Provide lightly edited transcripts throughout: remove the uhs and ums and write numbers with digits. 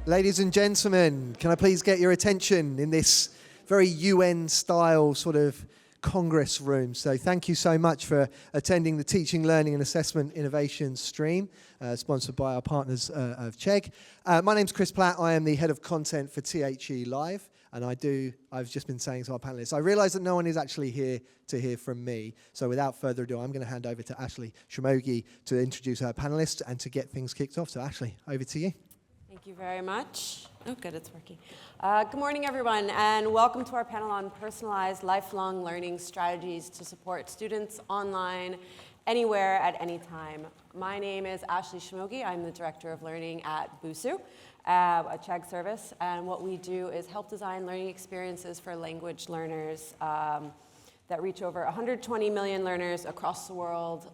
Ladies and gentlemen, can I please get your attention in this very UN-style sort of Congress room? So thank you so much for attending the Teaching, Learning and Assessment Innovation stream, sponsored by our partners of Chegg. My name's Chris Platt. I am the head of content for THE Live, and I've just been saying to our panelists, I realise that no one is actually here to hear from me. So without further ado, I'm going to hand over to Ashley Shimogi to introduce our panelists and to get things kicked off. So Ashley, over to you. Thank you very much. Oh, good, it's working. Good morning, everyone, and welcome to our panel on personalized lifelong learning strategies to support students online, anywhere, at any time. My name is Ashley Shimogi. I'm the Director of Learning at Busuu, a Chegg service, and what we do is help design learning experiences for language learners that reach over 120 million learners across the world,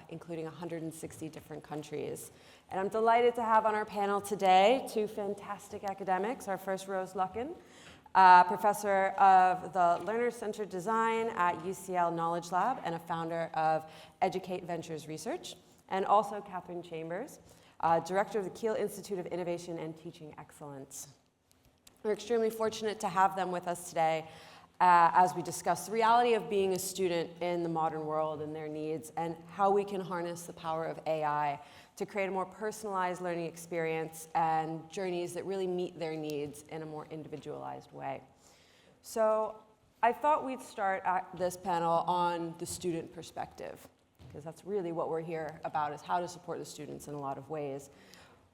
including 160 different countries. And I'm delighted to have on our panel today two fantastic academics. Our first, Rose Luckin, professor of the Learner-Centered Design at UCL Knowledge Lab and a founder of Educate Ventures Research. And also Catherine Chambers, director of the Kiel Institute of Innovation and Teaching Excellence. We're extremely fortunate to have them with us today as we discuss the reality of being a student in the modern world and their needs, and how we can harness the power of AI to create a more personalized learning experience and journeys that really meet their needs in a more individualized way. So I thought we'd start this panel on the student perspective, because that's really what we're here about, is how to support the students in a lot of ways.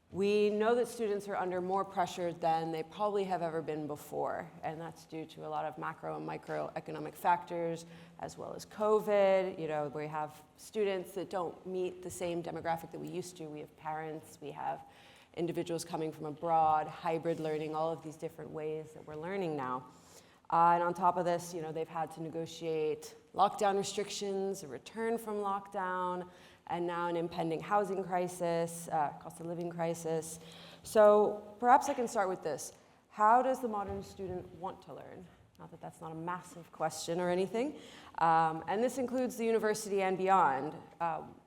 We know that students are under more pressure than they probably have ever been before, and that's due to a lot of macro and microeconomic factors, as well as COVID. You know, we have students that don't meet the same demographic that we used to. We have parents, we have individuals coming from abroad, hybrid learning, all of these different ways that we're learning now. And on top of this, you know, they've had to negotiate lockdown restrictions, a return from lockdown, and now an impending housing crisis, cost of living crisis. So perhaps I can start with this. How does the modern student want to learn? Not that that's not a massive question or anything. And this includes the university and beyond.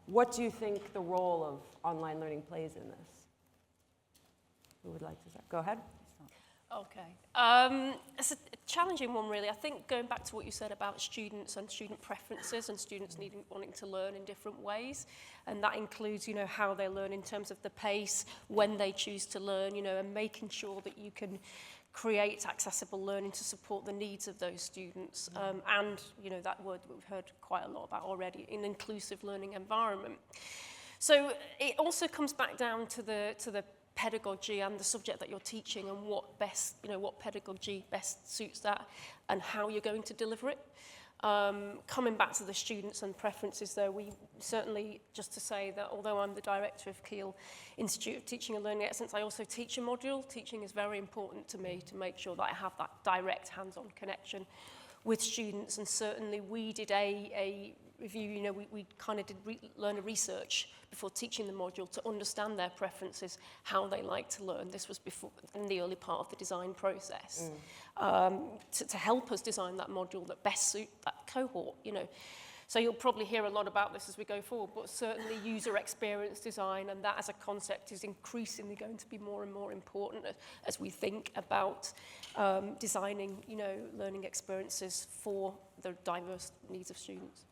What do you think the role of online learning plays in this? Who would like to start? Go ahead. Okay. It's a challenging one, really. I think going back to what you said about students and student preferences and students wanting to learn in different ways, and that includes, you know, how they learn in terms of the pace, when they choose to learn, you know, and making sure that you can create accessible learning to support the needs of those students. And, you know, that word we've heard quite a lot about already, an inclusive learning environment. So it also comes back down to the pedagogy and the subject that you're teaching, and what pedagogy best suits that and how you're going to deliver it. Coming back to the students and preferences, though, we certainly, just to say that although I'm the director of Kiel Institute of Teaching and Learning Excellence, I also teach a module. Teaching is very important to me, to make sure that I have that direct hands-on connection with students. And certainly we did a review, you know, we kind of did learner research before teaching the module to understand their preferences, how they like to learn. This was before, in the early part of the design process, to help us design that module that best suit that cohort, you know. So you'll probably hear a lot about this as we go forward, but certainly user experience design, and that as a concept is increasingly going to be more and more important as we think about designing, you know, learning experiences for the diverse needs of students.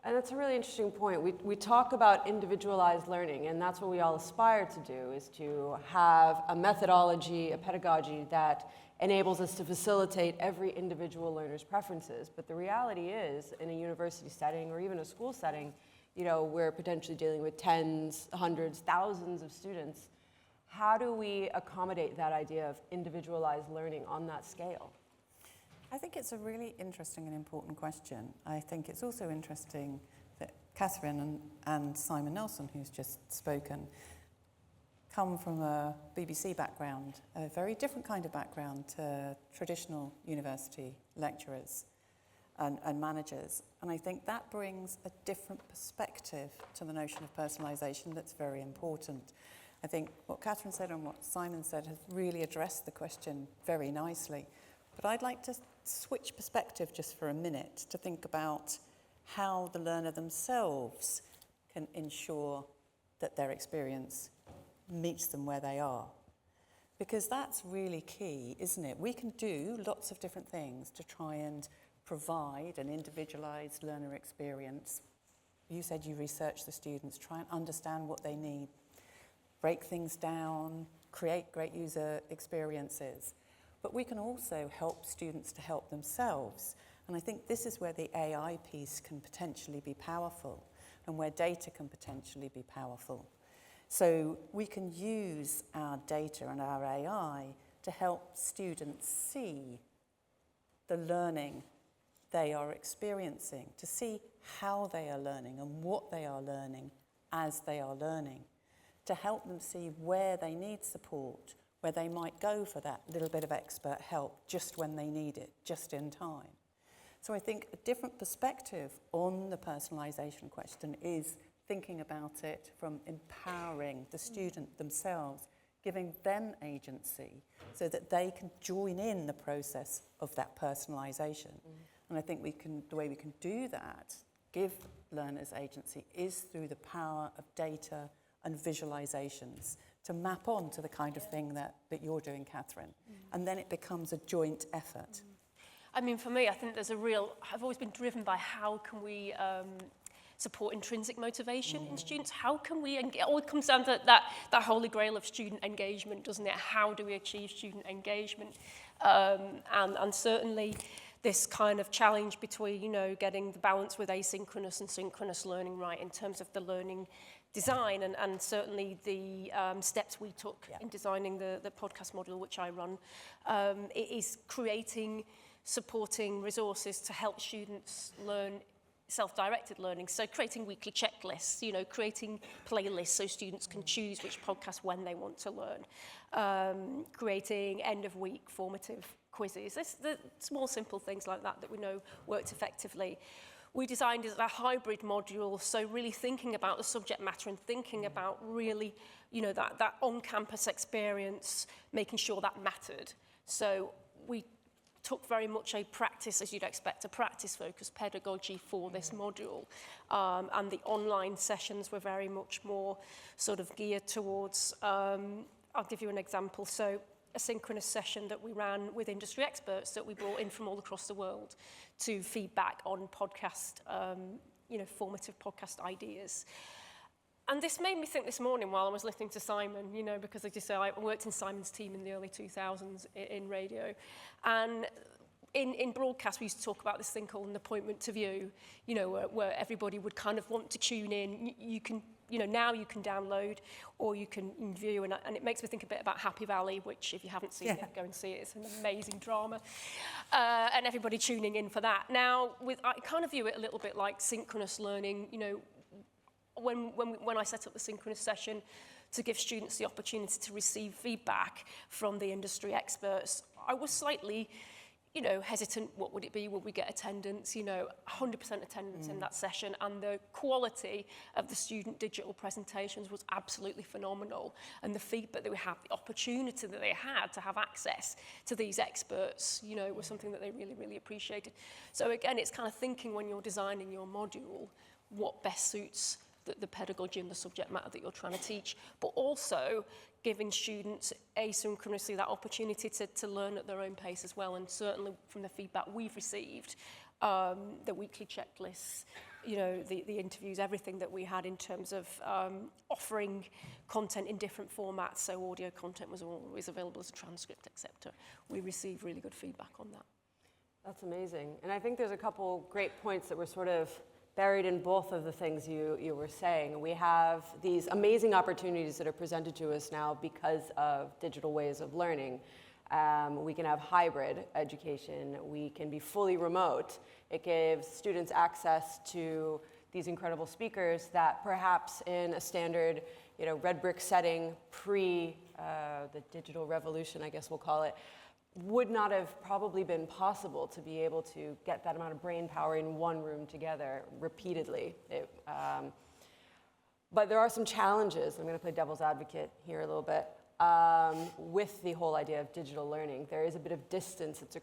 And that's a really interesting point. We talk about individualized learning, and that's what we all aspire to do, is to have a methodology, a pedagogy that enables us to facilitate every individual learner's preferences. But the reality is, in a university setting or even a school setting, you know, we're potentially dealing with tens, hundreds, thousands of students. How do we accommodate that idea of individualized learning on that scale? I think it's a really interesting and important question. I think it's also interesting that Catherine and Simon Nelson, who's just spoken, come from a BBC background, a very different kind of background to traditional university lecturers and managers. And I think that brings a different perspective to the notion of personalisation that's very important. I think what Catherine said and what Simon said has really addressed the question very nicely. But I'd like to switch perspective just for a minute to think about how the learner themselves can ensure that their experience meets them where they are. Because that's really key, isn't it? We can do lots of different things to try and provide an individualised learner experience. You said you research the students, try and understand what they need, break things down, create great user experiences. But we can also help students to help themselves. And I think this is where the AI piece can potentially be powerful and where data can potentially be powerful. So we can use our data and our AI to help students see the learning they are experiencing, to see how they are learning and what they are learning as they are learning, to help them see where they need support, where they might go for that little bit of expert help just when they need it, just in time. So I think a different perspective on the personalisation question is thinking about it from empowering the student themselves, giving them agency so that they can join in the process of that personalisation. And I think the way we can do that, give learners agency, is through the power of data and visualizations to map on to the kind of thing that you're doing, Catherine. And then it becomes a joint effort. I mean, for me, I think I've always been driven by how can we support intrinsic motivation in students? How can we, it all comes down to that holy grail of student engagement, doesn't it? How do we achieve student engagement? And certainly this kind of challenge between, getting the balance with asynchronous and synchronous learning right in terms of the learning design and certainly the steps we took in designing the podcast module, which I run. It is creating supporting resources to help students learn self-directed learning. So creating weekly checklists, creating playlists so students can choose which podcast when they want to learn. Creating end-of-week formative quizzes. The small, simple things like that we know worked effectively. We designed it as a hybrid module, so really thinking about the subject matter and thinking about really, that on-campus experience, making sure that mattered. So we took very much a practice, as you'd expect, a practice-focused pedagogy for this module. And the online sessions were very much more sort of geared towards, I'll give you an example. So a synchronous session that we ran with industry experts that we brought in from all across the world to feedback on podcast, formative podcast ideas. And this made me think this morning while I was listening to Simon, because as you say, I worked in Simon's team in the early 2000s in radio. And in broadcast, we used to talk about this thing called an appointment to view, where everybody would kind of want to tune in. You can, now you can download or you can view. And it makes me think a bit about Happy Valley, which if you haven't seen it, go and see it. It's an amazing drama. And everybody tuning in for that. Now, I kind of view it a little bit like synchronous learning, when I set up the synchronous session to give students the opportunity to receive feedback from the industry experts, I was slightly, hesitant. What would it be? Would we get attendance? 100% attendance in that session, and the quality of the student digital presentations was absolutely phenomenal. And the feedback that we had, the opportunity that they had to have access to these experts, was something that they really, really appreciated. So again, it's kind of thinking when you're designing your module, what best suits the pedagogy and the subject matter that you're trying to teach, but also giving students asynchronously that opportunity to learn at their own pace as well. And certainly from the feedback we've received, the weekly checklists, the interviews, everything that we had in terms of offering content in different formats, so audio content was always available as a transcript, etc. We received really good feedback on that. That's amazing. And I think there's a couple great points that were sort of buried in both of the things you were saying. We have these amazing opportunities that are presented to us now because of digital ways of learning. We can have hybrid education. We can be fully remote. It gives students access to these incredible speakers that perhaps in a standard, red brick setting pre the digital revolution, I guess we'll call it, would not have probably been possible to be able to get that amount of brain power in one room together repeatedly. But there are some challenges. I'm going to play devil's advocate here a little bit with the whole idea of digital learning. There is a bit of distance that's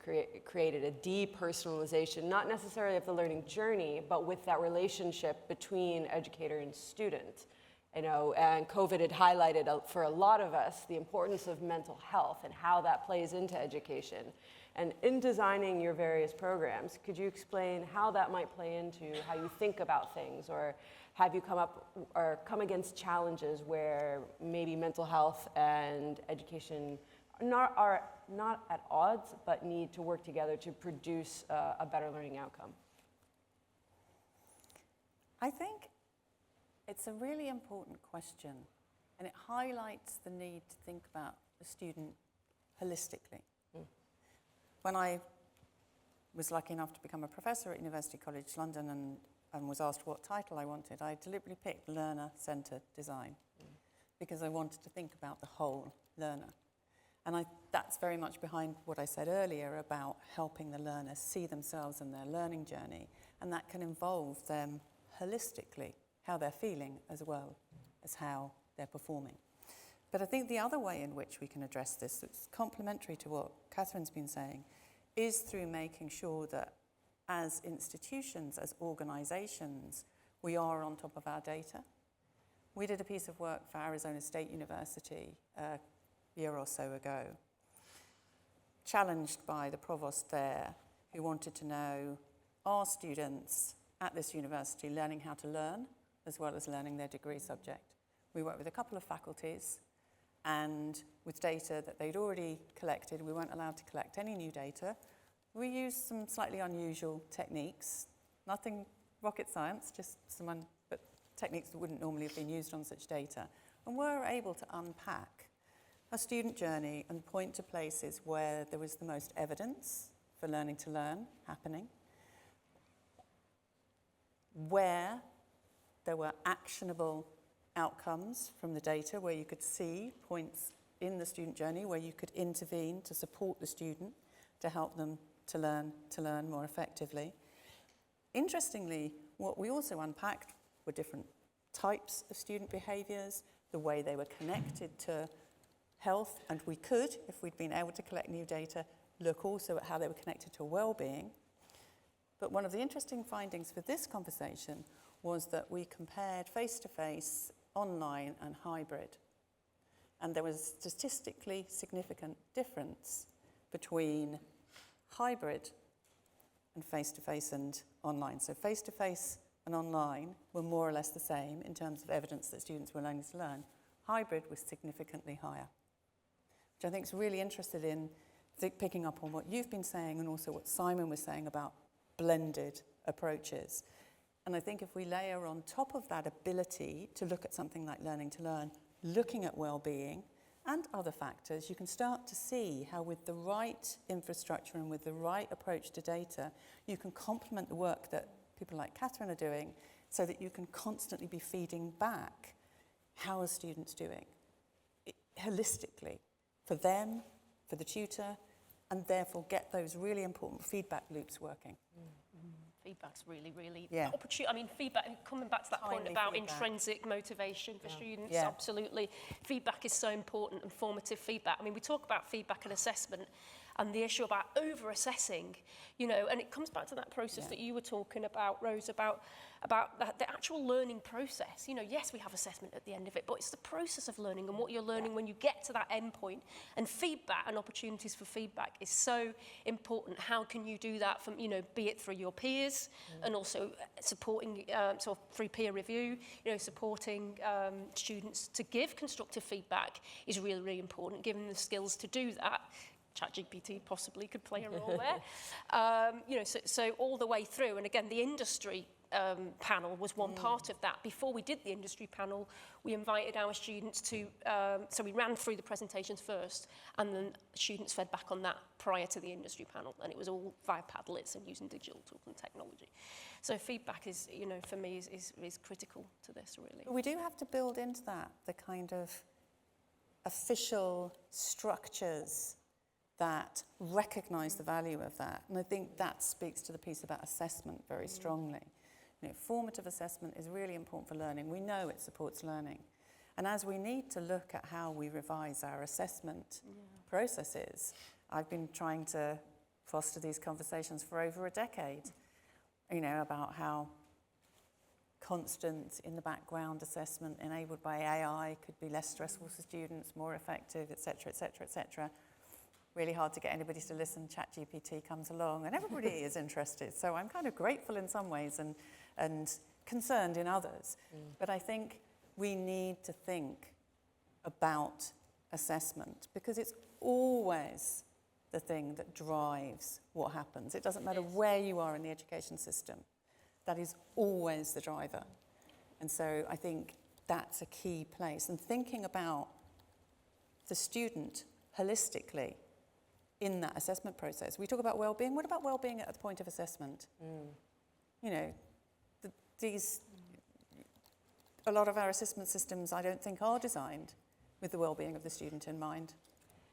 created, a depersonalization, not necessarily of the learning journey, but with that relationship between educator and student. You know, and COVID had highlighted for a lot of us the importance of mental health and how that plays into education. And in designing your various programs, could you explain how that might play into how you think about things, or have you come against challenges where maybe mental health and education are not at odds, but need to work together to produce a better learning outcome? I think it's a really important question, and it highlights the need to think about the student holistically. When I was lucky enough to become a professor at University College London and was asked what title I wanted, I deliberately picked learner-centred design because I wanted to think about the whole learner. And that's very much behind what I said earlier about helping the learner see themselves and their learning journey, and that can involve them holistically, how they're feeling as well as how they're performing. But I think the other way in which we can address this, that's complementary to what Catherine's been saying, is through making sure that as institutions, as organisations, we are on top of our data. We did a piece of work for Arizona State University a year or so ago, challenged by the provost there, who wanted to know, are students at this university learning how to learn as well as learning their degree subject? We worked with a couple of faculties, and with data that they'd already collected, we weren't allowed to collect any new data. We used some slightly unusual techniques, nothing rocket science, just but techniques that wouldn't normally have been used on such data. And we're able to unpack a student journey and point to places where there was the most evidence for learning to learn happening, where there were actionable outcomes from the data, where you could see points in the student journey where you could intervene to support the student, to help them to learn more effectively. Interestingly, what we also unpacked were different types of student behaviours, the way they were connected to health, and we could, if we'd been able to collect new data, look also at how they were connected to well-being. But one of the interesting findings for this conversation was that we compared face-to-face, online and hybrid. And there was statistically significant difference between hybrid and face-to-face and online. So face-to-face and online were more or less the same in terms of evidence that students were learning to learn. Hybrid was significantly higher, which I think is really interested in picking up on what you've been saying and also what Simon was saying about blended approaches. And I think if we layer on top of that ability to look at something like learning to learn, looking at well-being and other factors, you can start to see how with the right infrastructure and with the right approach to data, you can complement the work that people like Catherine are doing so that you can constantly be feeding back how are students doing holistically for them, for the tutor, and therefore get those really important feedback loops working. Feedback's really, really Yeah. opportunity. I mean, feedback, coming back to that point Timely about feedback. intrinsic motivation for students, Yeah. absolutely. Feedback is so important, and formative feedback. I mean, we talk about feedback and assessment and the issue about over-assessing, you know, and it comes back to that process that you were talking about, Rose, about the actual learning process. You know, yes, we have assessment at the end of it, but it's the process of learning and what you're learning when you get to that end point. And feedback and opportunities for feedback is so important. How can you do that from, you know, be it through your peers and also supporting, sort of through peer review, you know, supporting students to give constructive feedback is really, really important, given the skills to do that. ChatGPT possibly could play a role there. You know, so all the way through. And again, the industry panel was one part of that. Before we did the industry panel, we invited our students to, so we ran through the presentations first, and then students fed back on that prior to the industry panel. And it was all via Padlets and using digital tools and technology. So feedback is, you know, for me is critical to this, really. But we do have to build into that the kind of official structures that recognise the value of that. And I think that speaks to the piece about assessment very strongly. You know, formative assessment is really important for learning. We know it supports learning. And as we need to look at how we revise our assessment processes, I've been trying to foster these conversations for over a decade, you know, about how constant in the background assessment enabled by AI could be less stressful for students, more effective, et cetera, et cetera, et cetera. Really hard to get anybody to listen. ChatGPT comes along and everybody is interested. So I'm kind of grateful in some ways and concerned in others. But I think we need to think about assessment because it's always the thing that drives what happens. It doesn't matter where you are in the education system. That is always the driver. And so I think that's a key place. And thinking about the student holistically in that assessment process. We talk about well-being. What about well-being at the point of assessment? You know, a lot of our assessment systems, I don't think, are designed with the well-being of the student in mind.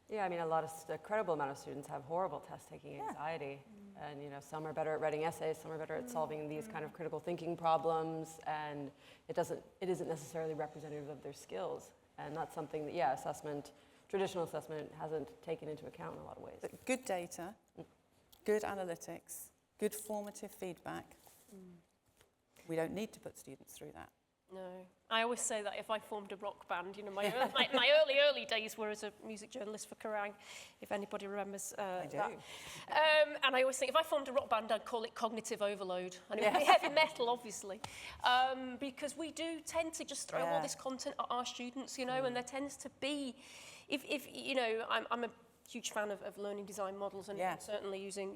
Yeah, I mean, a credible amount of students have horrible test-taking anxiety. And, you know, some are better at writing essays, some are better at solving these kind of critical thinking problems, and it isn't necessarily representative of their skills. And that's something that, traditional assessment hasn't taken into account in a lot of ways. But good data, good analytics, good formative feedback. We don't need to put students through that. No. I always say that if I formed a rock band, you know, my early days were as a music journalist for Kerrang, if anybody remembers I do. that. And I always think if I formed a rock band, I'd call it cognitive overload. And it would be heavy metal, obviously. Because we do tend to just throw all this content at our students, you know, and there tends to be, if you know, I'm a huge fan of learning design models and certainly using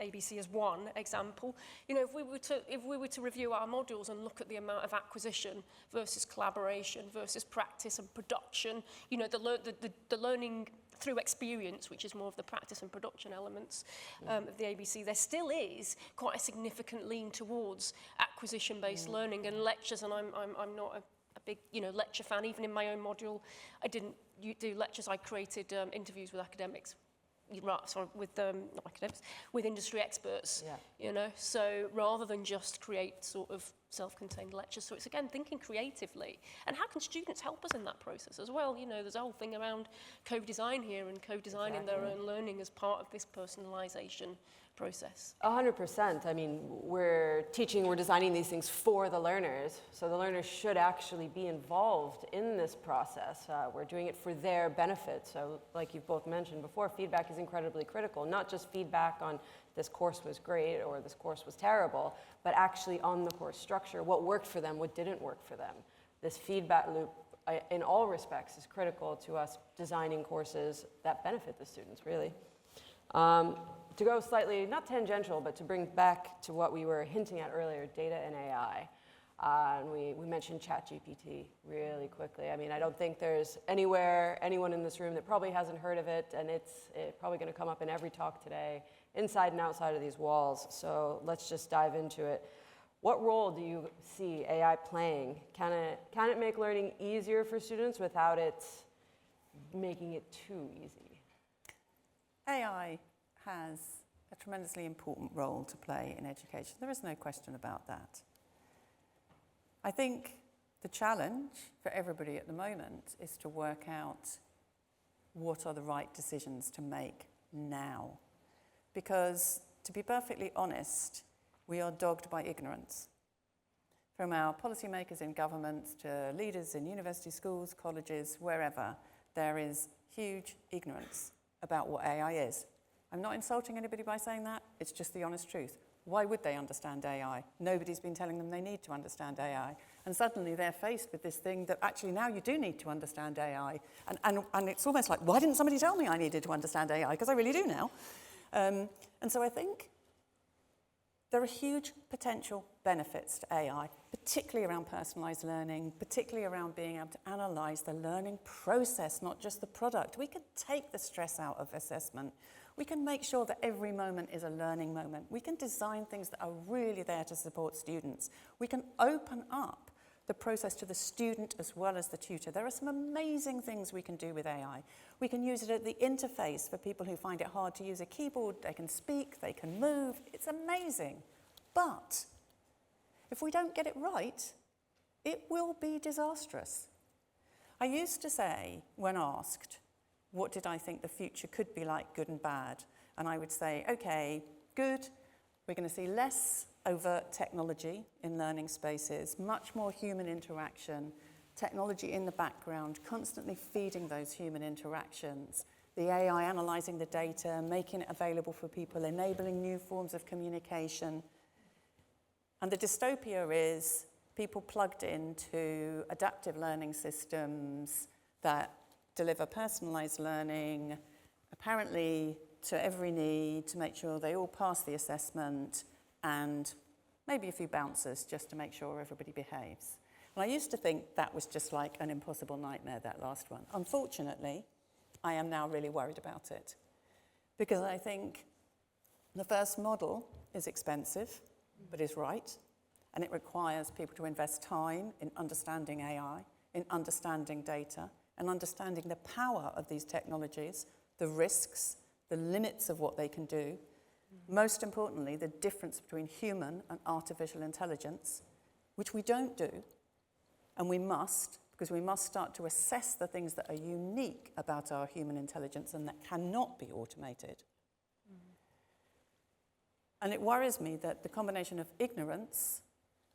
ABC as one example. You know, if we were to review our modules and look at the amount of acquisition versus collaboration versus practice and production, you know, the learning through experience, which is more of the practice and production elements of the ABC, there still is quite a significant lean towards acquisition-based learning and lectures, and I'm not a big, you know, lecture fan. Even in my own module, I didn't do lectures. I created interviews with academics, not academics, with industry experts. You know, so rather than just create sort of self-contained lectures. So it's again thinking creatively, and how can students help us in that process as well? You know, there's a whole thing around co-design here and co-designing their own learning as part of this personalization process. 100%. I mean, we're designing these things for the learners, so the learners should actually be involved in this process. We're doing it for their benefit. So like you've both mentioned before, feedback is incredibly critical, not just feedback on this course was great or this course was terrible, but actually on the course structure, what worked for them, what didn't work for them. This feedback loop, in all respects, is critical to us designing courses that benefit the students, really. To go slightly, not tangential, but to bring back to what we were hinting at earlier, data and AI. And we mentioned ChatGPT really quickly. I mean, I don't think there's anyone in this room that probably hasn't heard of it, and it's probably going to come up in every talk today, inside and outside of these walls. So let's just dive into it. What role do you see AI playing? Can it make learning easier for students without it making it too easy? AI has a tremendously important role to play in education. There is no question about that. I think the challenge for everybody at the moment is to work out what are the right decisions to make now. Because, to be perfectly honest, we are dogged by ignorance. From our policymakers in government to leaders in university schools, colleges, wherever, there is huge ignorance about what AI is. I'm not insulting anybody by saying that, it's just the honest truth. Why would they understand AI? Nobody's been telling them they need to understand AI. And suddenly they're faced with this thing that actually now you do need to understand AI. And it's almost like, why didn't somebody tell me I needed to understand AI? Because I really do now. And so I think there are huge potential benefits to AI, particularly around personalised learning, particularly around being able to analyse the learning process, not just the product. We can take the stress out of assessment. We can make sure that every moment is a learning moment. We can design things that are really there to support students. We can open up the process to the student as well as the tutor. There are some amazing things we can do with AI. We can use it at the interface for people who find it hard to use a keyboard. They can speak, they can move. It's amazing. But if we don't get it right, it will be disastrous. I used to say, when asked, what did I think the future could be like, good and bad? And I would say, okay, good, we're going to see less overt technology in learning spaces, much more human interaction, technology in the background, constantly feeding those human interactions, the AI analysing the data, making it available for people, enabling new forms of communication. And the dystopia is people plugged into adaptive learning systems that deliver personalised learning, apparently to every need, to make sure they all pass the assessment, and maybe a few bouncers just to make sure everybody behaves. And I used to think that was just like an impossible nightmare, that last one. Unfortunately, I am now really worried about it, because I think the first model is expensive, but is right, and it requires people to invest time in understanding AI, in understanding data, and understanding the power of these technologies, the risks, the limits of what they can do. Most importantly, the difference between human and artificial intelligence, which we don't do, and we must, because we must start to assess the things that are unique about our human intelligence and that cannot be automated. And it worries me that the combination of ignorance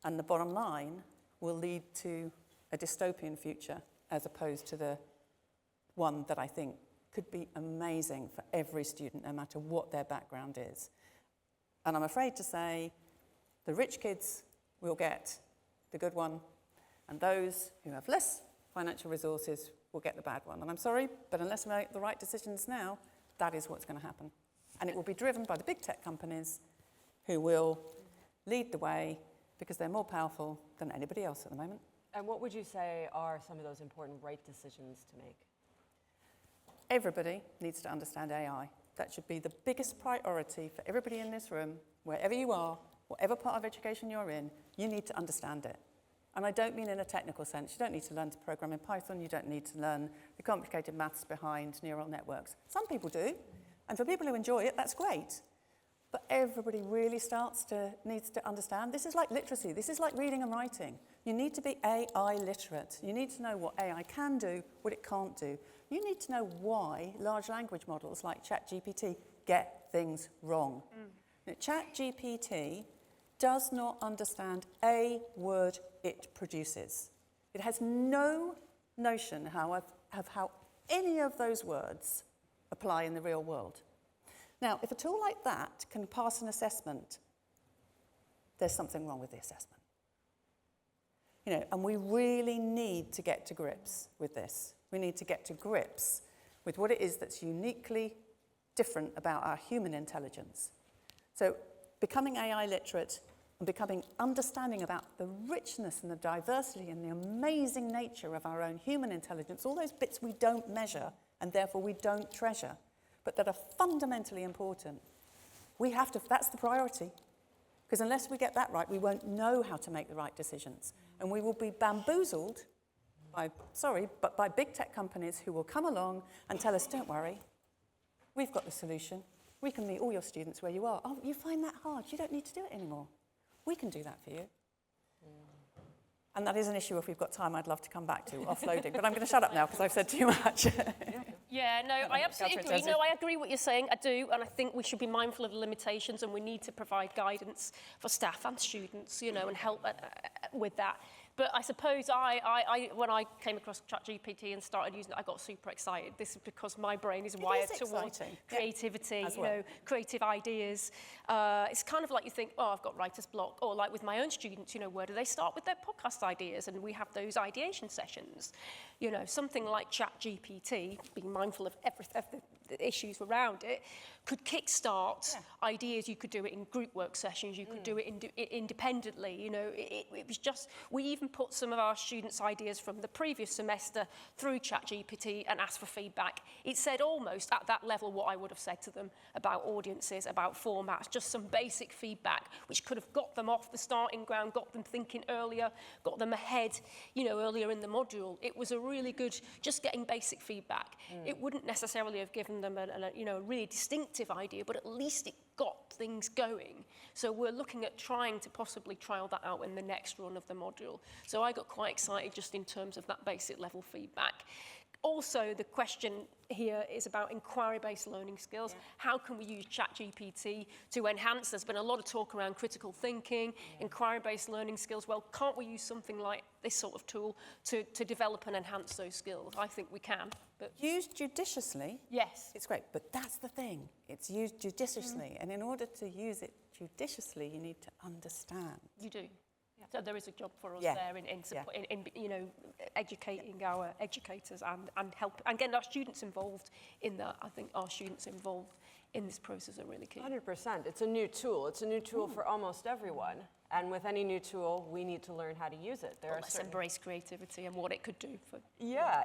and the bottom line will lead to a dystopian future as opposed to the one that I think could be amazing for every student, no matter what their background is. And I'm afraid to say the rich kids will get the good one, and those who have less financial resources will get the bad one. And I'm sorry, but unless we make the right decisions now, that is what's going to happen. And it will be driven by the big tech companies who will lead the way because they're more powerful than anybody else at the moment. And what would you say are some of those important right decisions to make? Everybody needs to understand AI. That should be the biggest priority for everybody in this room, wherever you are, whatever part of education you're in, you need to understand it. And I don't mean in a technical sense. You don't need to learn to program in Python. You don't need to learn the complicated maths behind neural networks. Some people do. And for people who enjoy it, that's great. But everybody really needs to understand. This is like literacy. This is like reading and writing. You need to be AI literate. You need to know what AI can do, what it can't do. You need to know why large language models like ChatGPT get things wrong. Now, ChatGPT does not understand a word it produces. It has no notion of how any of those words apply in the real world. Now, if a tool like that can pass an assessment, there's something wrong with the assessment. And we really need to get to grips with this. We need to get to grips with what it is that's uniquely different about our human intelligence. So becoming AI literate and becoming understanding about the richness and the diversity and the amazing nature of our own human intelligence, all those bits we don't measure and therefore we don't treasure, but that are fundamentally important. That's the priority. Because unless we get that right, we won't know how to make the right decisions. And we will be bamboozled by big tech companies who will come along and tell us, don't worry, we've got the solution. We can meet all your students where you are. Oh, you find that hard. You don't need to do it anymore. We can do that for you. And that is an issue, if we've got time, I'd love to come back to, offloading. But I'm going to shut up now because I've said too much. Yeah, no, I absolutely agree. No, I agree what you're saying. I do, and I think we should be mindful of the limitations, and we need to provide guidance for staff and students, and help with that. But I suppose when I came across ChatGPT and started using it, I got super excited. This is because my brain is wired towards creativity, creative ideas. It's kind of like you think, I've got writer's block. Or like with my own students, where do they start with their podcast ideas? And we have those ideation sessions. Something like ChatGPT, being mindful of the issues around it, could kickstart ideas. You could do it in group work sessions. You could do it independently. It was just, we even put some of our students' ideas from the previous semester through ChatGPT and asked for feedback. It said almost at that level what I would have said to them about audiences, about formats, just some basic feedback, which could have got them off the starting ground, got them thinking earlier, got them ahead, earlier in the module. It was a really good, just getting basic feedback. It wouldn't necessarily have given them a really distinctive idea, but at least it got things going. So we're looking at trying to possibly trial that out in the next run of the module. So I got quite excited just in terms of that basic level feedback. Also, the question here is about inquiry-based learning skills. Yeah. How can we use ChatGPT to enhance? There's been a lot of talk around critical thinking, inquiry-based learning skills. Well, can't we use something like this sort of tool to develop and enhance those skills? I think we can. But Used judiciously, yes. it's great, but that's the thing. It's used judiciously, and in order to use it judiciously, you need to understand. You do. So there is a job for us Yeah. there in, support, in you know, educating our educators and help and getting our students involved in that. I think our students involved in this process are really key. 100%. It's a new tool. It's a new tool for almost everyone. And with any new tool, we need to learn how to use it. Well, let's embrace creativity and what it could do for. Yeah,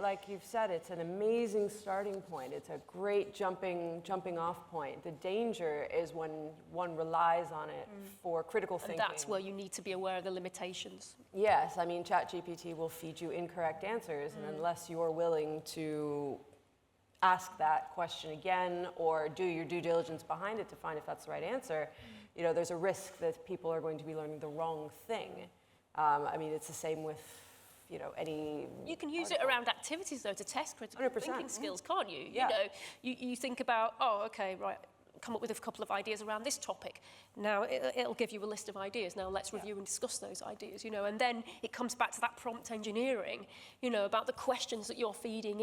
like you've said, it's an amazing starting point. It's a great jumping off point. The danger is when one relies on it for critical thinking. And that's where you need to be aware of the limitations. Yes, I mean, ChatGPT will feed you incorrect answers, and unless you're willing to ask that question again or do your due diligence behind it to find if that's the right answer, you know, there's a risk that people are going to be learning the wrong thing. I mean, it's the same with, you know, any... You can use it around activities, though, to test critical 100%. thinking skills, can't you? Yeah. You know, you think about, oh, okay, right, come up with a couple of ideas around this topic. Now, it'll give you a list of ideas. Now, let's review and discuss those ideas, you know, and then it comes back to that prompt engineering, you know, about the questions that you're feeding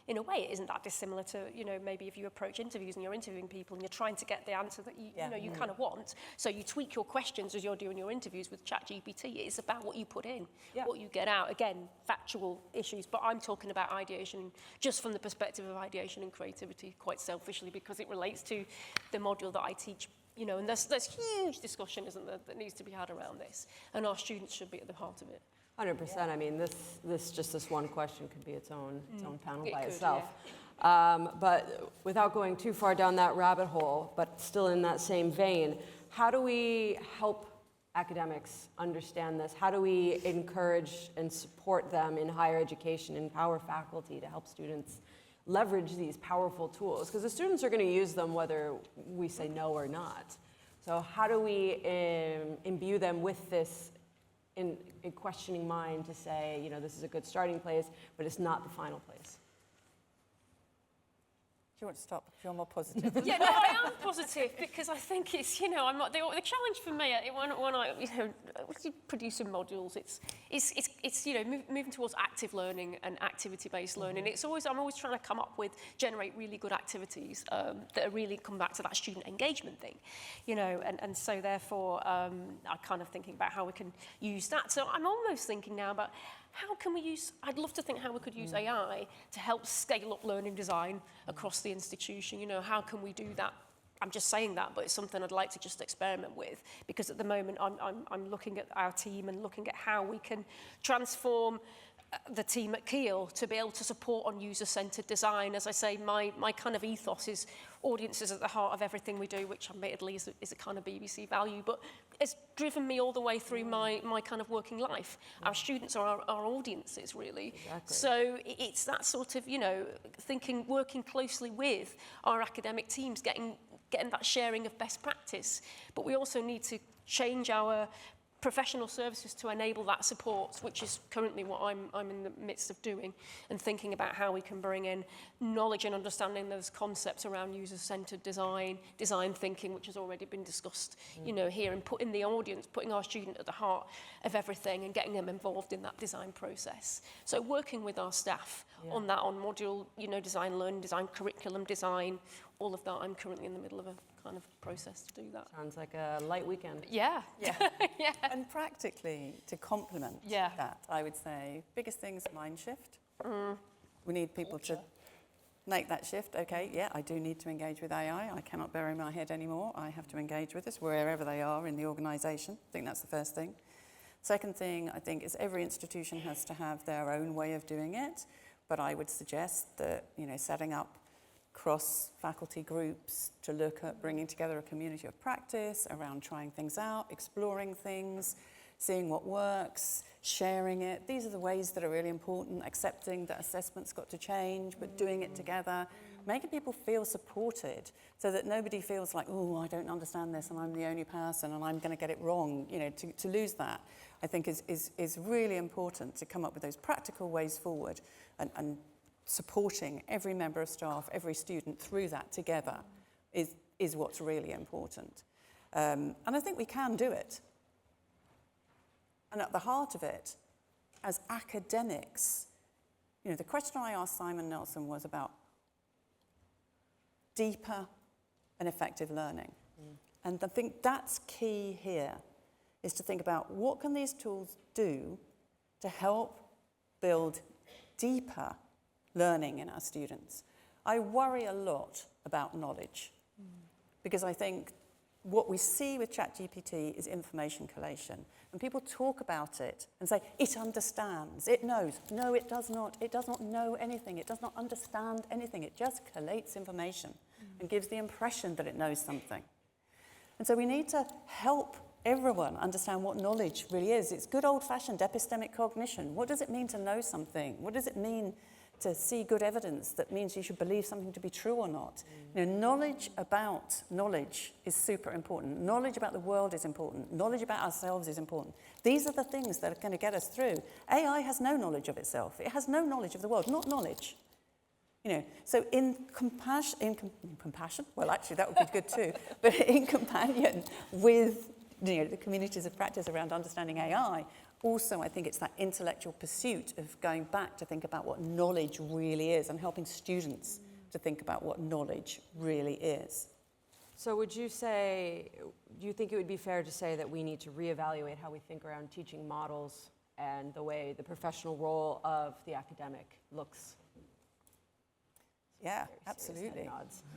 in a way, it isn't that dissimilar to, you know, maybe if you approach interviews and you're interviewing people and you're trying to get the answer that you know, you kind of want. So you tweak your questions as you're doing your interviews with ChatGPT. It's about what you put in, what you get out. Again, factual issues, but I'm talking about ideation just from the perspective of ideation and creativity, quite selfishly, because it relates to the module that I teach. You know, and there's huge discussion, isn't there, that needs to be had around this, and our students should be at the heart of it. 100%. I mean, this one question could be its own panel by could, itself. But without going too far down that rabbit hole, but still in that same vein, how do we help academics understand this? How do we encourage and support them in higher education, empower faculty to help students leverage these powerful tools? Because the students are going to use them whether we say no or not. So how do we imbue them with this in questioning mind to say, you know, this is a good starting place, but it's not the final place? Do you want to stop? You're more positive. Yeah, no, I am positive because I think it's, you know, I'm not, the challenge for me when I, you know, producing modules, it's you know, moving towards active learning and activity-based learning. I'm always trying to come up with, generate really good activities that are really come back to that student engagement thing, you know, and so therefore I'm kind of thinking about how we can use that. So I'm almost thinking now about how can we use, I'd love to think how we could use AI to help scale up learning design across the institution. You know, how can we do that? I'm just saying that, but it's something I'd like to just experiment with, because at the moment I'm looking at our team and looking at how we can transform the team at Kiel to be able to support on user-centered design. As I say, my kind of ethos is audiences at the heart of everything we do, which admittedly is a kind of BBC value, but it's driven me all the way through my kind of working life. Our students are our audiences, really. Exactly. So it's that sort of, you know, thinking, working closely with our academic teams, getting that sharing of best practice. But we also need to change our professional services to enable that support, which is currently what I'm in the midst of doing, and thinking about how we can bring in knowledge and understanding those concepts around user-centered design thinking, which has already been discussed, you know, here, and putting the audience, putting our student at the heart of everything and getting them involved in that design process. So working with our staff on that, on module, you know, design, learning design, curriculum design, all of that. I'm currently in the middle of a kind of process to do that. Sounds like a light weekend. Yeah. Yeah. Yeah. And practically, to complement that, I would say, biggest thing is mind shift. We need people to make that shift. Okay, yeah, I do need to engage with AI. I cannot bury my head anymore. I have to engage with this wherever they are in the organisation. I think that's the first thing. Second thing, I think, is every institution has to have their own way of doing it. But I would suggest that, you know, setting up cross-faculty groups to look at bringing together a community of practice around trying things out, exploring things, seeing what works, sharing it. These are the ways that are really important, accepting that assessment's got to change, but doing it together. making people feel supported so that nobody feels like, oh, I don't understand this and I'm the only person and I'm going to get it wrong. You know, to lose that, I think is really important, to come up with those practical ways forward and supporting every member of staff, every student through that together is what's really important. And I think we can do it. And at the heart of it, as academics, you know, the question I asked Simon Nelson was about deeper and effective learning. And I think that's key here, is to think about what can these tools do to help build deeper learning in our students. I worry a lot about knowledge, because I think what we see with ChatGPT is information collation. And people talk about it and say, it understands, it knows. No, it does not. It does not know anything. It does not understand anything. It just collates information and gives the impression that it knows something. And so we need to help everyone understand what knowledge really is. It's good old-fashioned epistemic cognition. What does it mean to know something? What does it mean to see good evidence that means you should believe something to be true or not? You know, knowledge about knowledge is super important. Knowledge about the world is important. Knowledge about ourselves is important. These are the things that are going to get us through. AI has no knowledge of itself. It has no knowledge of the world, not knowledge. You know, so in compassion, well, actually, that would be good too, but in companion with, you know, the communities of practice around understanding AI, also, I think it's that intellectual pursuit of going back to think about what knowledge really is and helping students to think about what knowledge really is. So would you say, do you think it would be fair to say that we need to reevaluate how we think around teaching models and the way the professional role of the academic looks? Yeah, absolutely.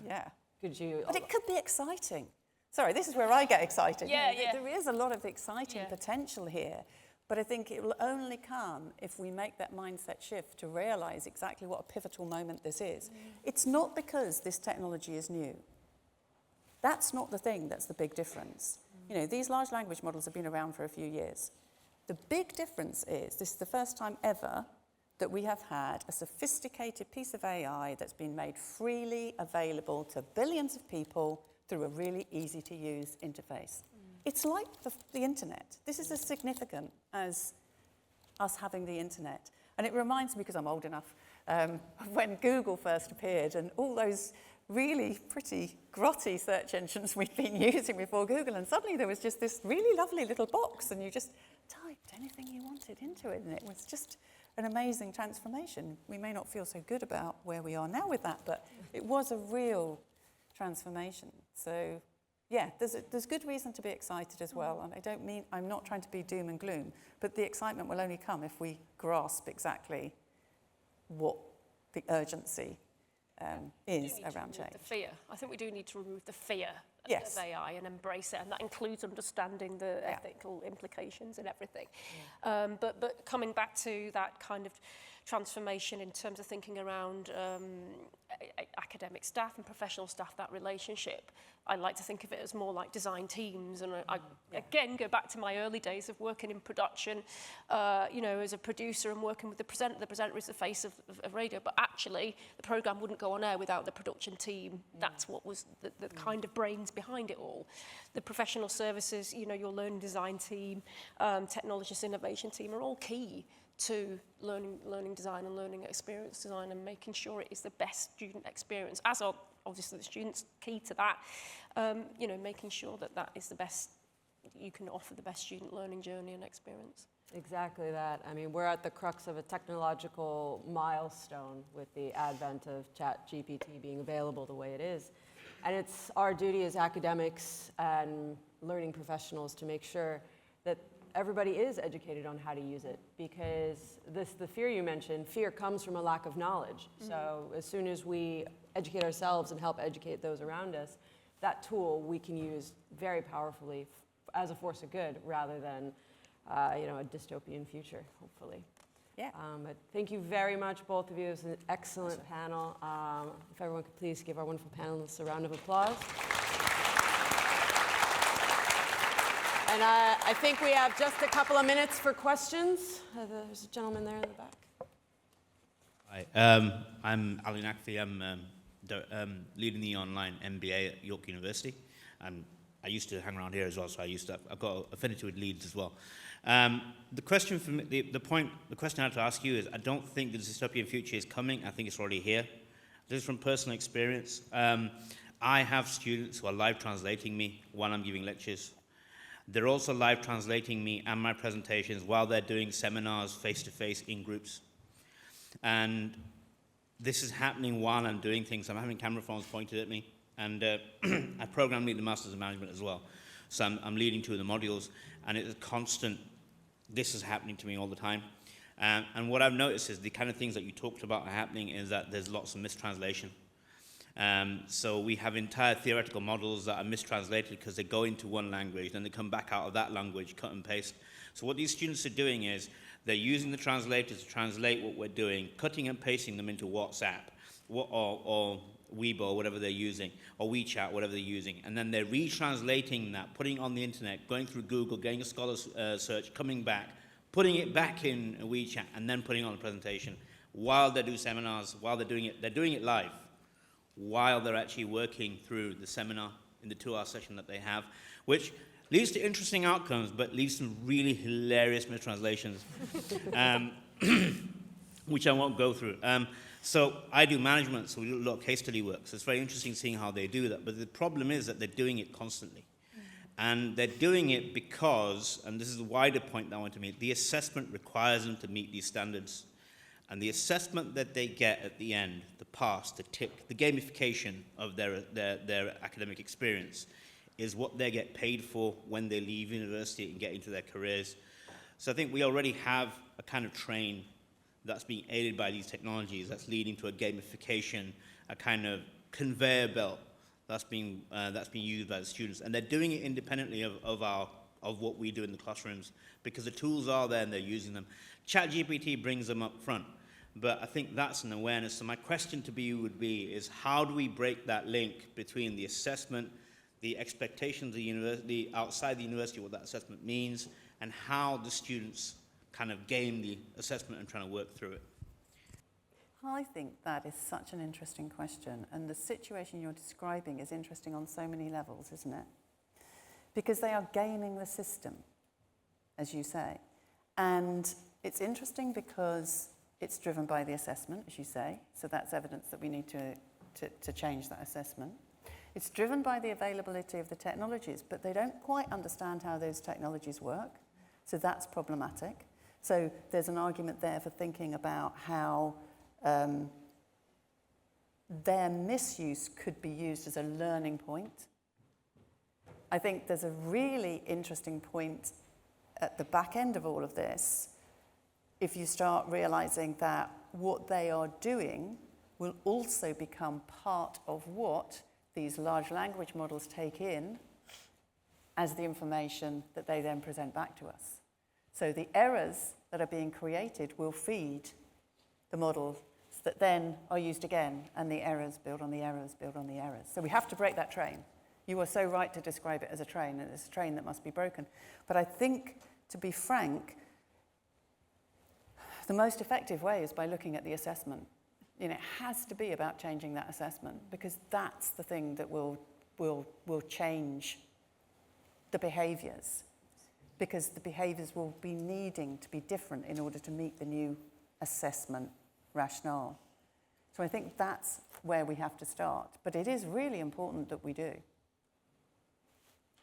Yeah. Could you? But it could be exciting. Sorry, this is where I get excited. Yeah, You know, yeah. There is a lot of exciting potential here. But I think it will only come if we make that mindset shift to realize exactly what a pivotal moment this is. It's not because this technology is new. That's not the thing that's the big difference. You know, these large language models have been around for a few years. The big difference is this is the first time ever that we have had a sophisticated piece of AI that's been made freely available to billions of people through a really easy to use interface. It's like the internet. This is as significant as us having the internet. And it reminds me, because I'm old enough, when Google first appeared and all those really pretty grotty search engines we'd been using before Google, and suddenly there was just this really lovely little box and you just typed anything you wanted into it, and it was just an amazing transformation. We may not feel so good about where we are now with that, but it was a real transformation. So yeah, there's good reason to be excited as well. And I'm not trying to be doom and gloom, but the excitement will only come if we grasp exactly what the urgency is around change. The fear. I think we do need to remove the fear Yes. of AI and embrace it, and that includes understanding the ethical implications and everything. But coming back to that kind of transformation in terms of thinking around academic staff and professional staff, that relationship, I like to think of it as more like design teams. And I again go back to my early days of working in production, you know, as a producer and working with the presenter. The presenter is the face of radio, but actually the programme wouldn't go on air without the production team. That's what was the kind of brains behind it all. The professional services, you know, your learning design team, technologist innovation team are all key to learning design and learning experience design, and making sure it is the best student experience, as are obviously the students key to that. You know, making sure that that is the best, you can offer the best student learning journey and experience. Exactly that. I mean, we're at the crux of a technological milestone with the advent of ChatGPT being available the way it is. And it's our duty as academics and learning professionals to make sure that everybody is educated on how to use it, because the fear you mentioned, fear comes from a lack of knowledge. So as soon as we educate ourselves and help educate those around us, that tool we can use very powerfully as a force of good rather than you know, a dystopian future, hopefully. Yeah. But thank you very much, both of you. It was an excellent panel. If everyone could please give our wonderful panelists a round of applause. And I think we have just a couple of minutes for questions. There's a gentleman there in the back. Hi, I'm Ali Nakfi. I'm leading the online MBA at York University, and I used to hang around here as well, so I've got an affinity with Leeds as well. The question for me, the question I had to ask you is, I don't think the dystopian future is coming. I think it's already here. This is from personal experience. I have students who are live translating me while I'm giving lectures. They're also live translating me and my presentations while they're doing seminars face-to-face in groups. And this is happening while I'm doing things. I'm having camera phones pointed at me. And I program lead the Masters of Management as well. So I'm leading two of the modules. And it's a constant, this is happening to me all the time. And what I've noticed is the kind of things that you talked about are happening is that there's lots of mistranslation. So we have entire theoretical models that are mistranslated because they go into one language, then they come back out of that language, cut and paste. So what these students are doing is they're using the translators to translate what we're doing, cutting and pasting them into WhatsApp or Weibo, whatever they're using, or WeChat, whatever they're using. And then they're retranslating that, putting it on the internet, going through Google, getting a scholar's search, coming back, putting it back in WeChat, and then putting it on a presentation while they do seminars, while they're doing it live, while they're actually working through the seminar in the 2-hour session that they have, which leads to interesting outcomes, but leads to some really hilarious mistranslations, which I won't go through. So I do management, so we do a lot of case study work, so it's very interesting seeing how they do that, but the problem is that they're doing it constantly. And they're doing it because, and this is a wider point that I want to make, the assessment requires them to meet these standards. And the assessment that they get at the end, the pass, the tick, the gamification of their academic experience is what they get paid for when they leave university and get into their careers. So I think we already have a kind of train that's being aided by these technologies that's leading to a gamification, a kind of conveyor belt that's being used by the students. And they're doing it independently of what we do in the classrooms because the tools are there and they're using them. ChatGPT brings them up front, but I think that's an awareness. So my question to you would be is how do we break that link between the assessment, the expectations of the university, outside the university, what that assessment means, and how the students kind of game the assessment and trying to work through it? I think that is such an interesting question, and the situation you're describing is interesting on so many levels, isn't it? Because they are gaming the system, as you say. And it's interesting because it's driven by the assessment, as you say, so that's evidence that we need to change that assessment. It's driven by the availability of the technologies, but they don't quite understand how those technologies work, so that's problematic. So there's an argument there for thinking about how their misuse could be used as a learning point. I think there's a really interesting point at the back end of all of this if you start realizing that what they are doing will also become part of what these large language models take in as the information that they then present back to us. So the errors that are being created will feed the models that then are used again, and the errors build on the errors, build on the errors. So we have to break that train. You are so right to describe it as a train, and it's a train that must be broken. But I think, to be frank, the most effective way is by looking at the assessment. You know, it has to be about changing that assessment, because that's the thing that will change the behaviours, because the behaviours will be needing to be different in order to meet the new assessment rationale. So I think that's where we have to start. But it is really important that we do.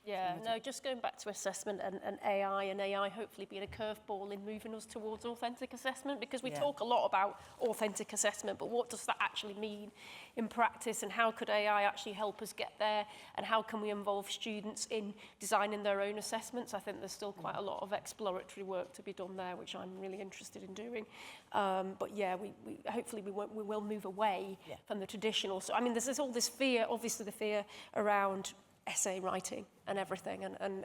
Yeah, no, just going back to assessment and AI hopefully being a curveball in moving us towards authentic assessment, because we talk a lot about authentic assessment, but what does that actually mean in practice, and how could AI actually help us get there, and how can we involve students in designing their own assessments? I think there's still quite a lot of exploratory work to be done there, which I'm really interested in doing. But yeah, we hopefully we will move away from the traditional. So I mean, there's all this fear, obviously the fear around essay writing and everything, and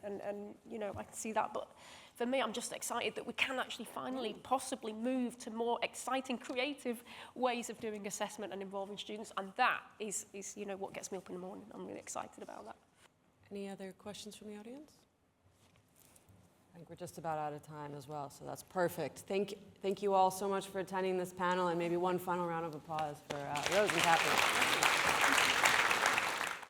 you know, I can see that, but for me, I'm just excited that we can actually finally possibly move to more exciting, creative ways of doing assessment and involving students, and that is you know, what gets me up in the morning. I'm really excited about that. Any other questions from the audience? I think we're just about out of time as well, so that's perfect. Thank you all so much for attending this panel, and maybe one final round of applause for Rose and Catherine. you.